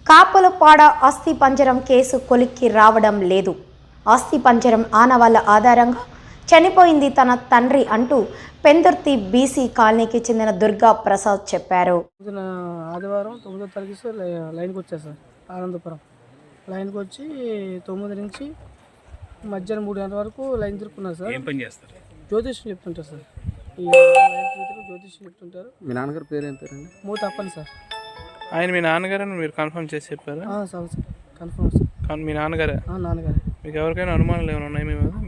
Kapulapada అస్థిపంజరం case కొలిక్కి రావడం లేదు. అస్థిపంజరం ఆనవాళ్ల ఆధారంగా చనిపోయింది తన తండ్రి అంటూ పెందుర్తి బీసీ కాలనీకి చెందిన దుర్గా ప్రసాద్ చెప్పారు. ఆదివారం 9వ తారీఖు లైన్కి వచ్చారు సార్. ఆనందపురం లైన్కి వచ్చి 9 నుంచి మధ్యాహ్నం 3 గంటల వరకు లైన్ తిరుక్కున్నారు సార్. ఏం పని చేస్తారు? జ్యోతిష్యం చెప్తుంటారు సార్. ఈ జ్యోతిష్యం చెప్తుంటారు. మీ నాన్నగారి పేరు ఏం పేరండి? మూతప్పని సార్. ఆయన మీ నాన్నగారని మీరు కన్ఫర్మ్ చేసి చెప్పారా? Sir confirm sir. మీ నాన్నగారే? నాన్నగారే. మీకు ఎవరికైనా అనుమానాలు ఏమైనా ఉన్నాయి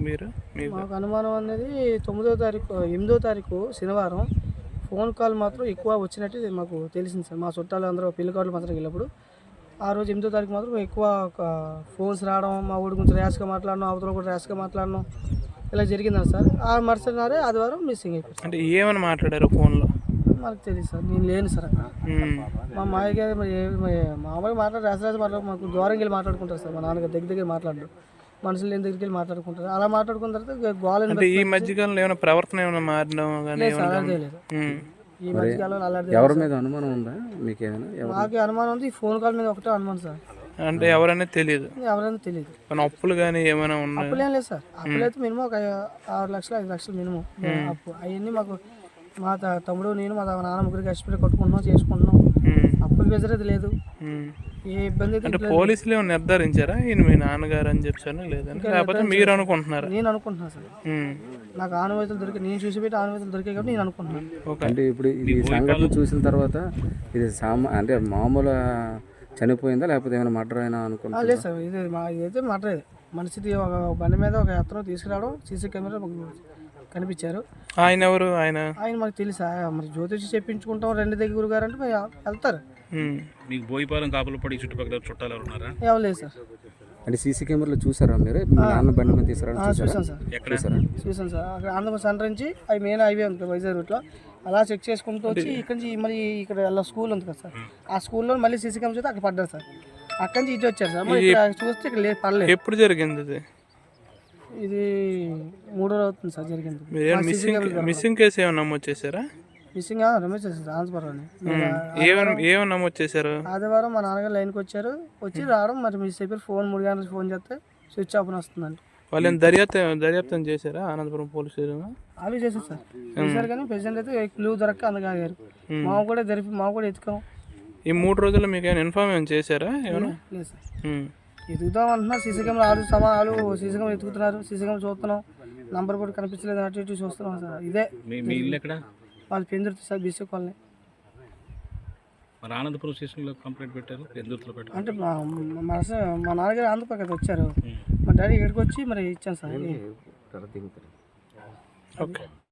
మీరు? మాకు అనుమానం అనేది 8వ తారీఖు శనివారం ఫోన్ కాల్ మాత్రం ఎక్కువ వచ్చినట్టు మాకు తెలిసింది సార్. మా చుట్టాలు అందరూ పెళ్లి కార్డులు మాత్రం వెళ్ళినప్పుడు ఆ రోజు 8వ తారీఖు మాత్రం ఎక్కువ ఫోన్స్ రావడం, మా ఊడి గురించి ర్యాష్గా మాట్లాడడం, అవతల కూడా ర్యాష్గా మాట్లాడడం ఇలా జరిగిందని సార్. ఆ మరుసటి నాడే ఆదివారం మిస్సింగ్ అయిపోయింది. అంటే ఏమని మాట్లాడారు ఫోన్లో? మనకు తెలియదు సార్. నేను లేను సార్ అక్కడ. మా మామయ్య గారు మామూలుగా ర్యాష్ మాట్లాడు మాకు దూరంగా వెళ్ళి మాట్లాడుకుంటారు సార్. మా నాన్నగారు దగ్గర మాట్లాడు మనుషులు లేని దగ్గరికి వెళ్ళి మాట్లాడుకుంటారు. అలా మాట్లాడుకున్న తర్వాత గోల. ఈ మధ్యకాలంలో ఏమైనా ప్రవర్తన ఏమైనా మారడం లేదు. ఈ మధ్యకాలంలో అలా ఎవరి మీద అనుమానం ఉందా మీకు? మాకు అనుమానం ఉంది. ఈ ఫోన్ కాల్ మీద ఒకటే అనుమానం సార్. అంటే ఎవరైనా తెలియదు? ఎవరైనా తెలియదు. అప్పులు కానీ ఏమైనా ఉన్నాయి? అప్పులు ఏం లేదు సార్. అప్పులు అయితే మినిమం ఒక 6 లక్షలు 5 లక్షలు మినిమం అప్పు. అవన్నీ మాకు మా తమ్ముడు నేను మా నాన్న ముగ్గురికి కష్టపడి కట్టుకుంటున్నాం, చేసుకుంటున్నాం. అప్పులు బెజరేది లేదు. ఏ ఇబ్బంది అంటే పోలీసులు ఏమైనా నిర్ధారించారా ఈయన మీ నాన్నగారు అని చెప్పాను లేదని? లేకపోతే మీరు అనుకుంటున్నారా? నేను అనుకుంటున్నాను సార్. నాకు ఆనవాయితీలు దొరికి నేను చూసి పెట్టి ఆనవాయితీలు దొరికాయి కాబట్టి నేను అనుకుంటున్నాను. అంటే ఇప్పుడు ఈ సంఘటన చూసిన తర్వాత ఇది అంటే మామూలు చనిపోయిందా లేకపోతే ఏమైనా మర్డర్ అయినా అనుకుంటున్నా? లేదు సార్. ఇదైతే మర్డర్. మనిషిది ఒక బండి మీద ఒక అతను తీసుకురావడం సీసీ కెమెరా కనిపించారు. ఆయన ఎవరు? ఆయన మాకు తెలుసా? మరి జ్యోతిషి చెప్పించుకుంటాం రెండు దగ్గర గురుగారు అంటే వెళ్తారు. మీకు బోయిపాలెం కాపులపాడు చుట్టుపక్కల చుట్టాలు ఎవరు ఉన్నారా? ఎవరు లేదు సార్. అంటే సీసీ కెమెరాలో చూసారా మీరు? నాన్న బండి మీద తీసుకురా? చూసాను సార్. చూసాను సార్. అక్కడ ఆంధ్రప్రదేశ్ సెంటర్ నుంచి అవి మెయిన్ హైవే ఉంటుంది వైజాగ్ రూట్లో. అలా చెక్ చేసుకుంటూ వచ్చి ఇక్కడ నుంచి మళ్ళీ ఇక్కడ స్కూల్ ఉంది కదా సార్. ఆ స్కూల్లో మళ్ళీ సీసీ కెమెరా చూస్తే అక్కడ పడ్డారు సార్. అక్కడి నుంచి ఇటు వచ్చారు సార్. మరి చూస్తే ఇక్కడ పడలేదు. ఎప్పుడు జరిగింది ఇది 3 రోజులు అవుతుంది సార్ జరిగింది. మిస్సింగ్ కేసు ఏమైనా నమోదు చేశారా? మిస్సింగ్ నమోదు చేశారు ఆంధ్రపురం. ఏమైనా నమోదు చేశారు? ఆదివారం మా నాన్నగారు లైన్కి వచ్చారు. వచ్చి రావడం మరి మిస్ అయిపోయి 3 గంటలకు ఫోన్ చేస్తే స్విచ్ ఆఫ్ వస్తుందండి. వాళ్ళు దర్యాప్తం చేశారా అనంతపురం పోలీస్ స్టేషన్? అవి చేశారు సార్. చేశారు కానీ ప్రెసిడెంట్ అయితే క్లూ దొరక్క అందుకాగారు. మా కూడా ఎత్తుకాం. ఈ 3 రోజుల్లో మీకు ఏమైనా ఇన్ఫార్మ్ ఏమైనా చేశారా? లేదు సార్. ఎదుగుతాం అంటున్నారు. సీసీ కెమెరా వాళ్ళు సీసీ కెమెరా ఎత్తుకుతున్నారు. సీసీ కెమెరా చూస్తున్నాం. నంబర్ కూడా కనిపించలేదు. అటు ఇటు చూస్తున్నాం సార్. ఇదే వాళ్ళు Pendurthi sir BC colony. Anandapuram స్టేషన్లో కంప్లైంట్ పెట్టారు. అంటే మా నాన్నగారు ఆంధ్రప్రదేశ్ కదా వచ్చారు. మా డాడీ ఇక్కడికి వచ్చి మరి ఇచ్చాను సార్. ఓకే.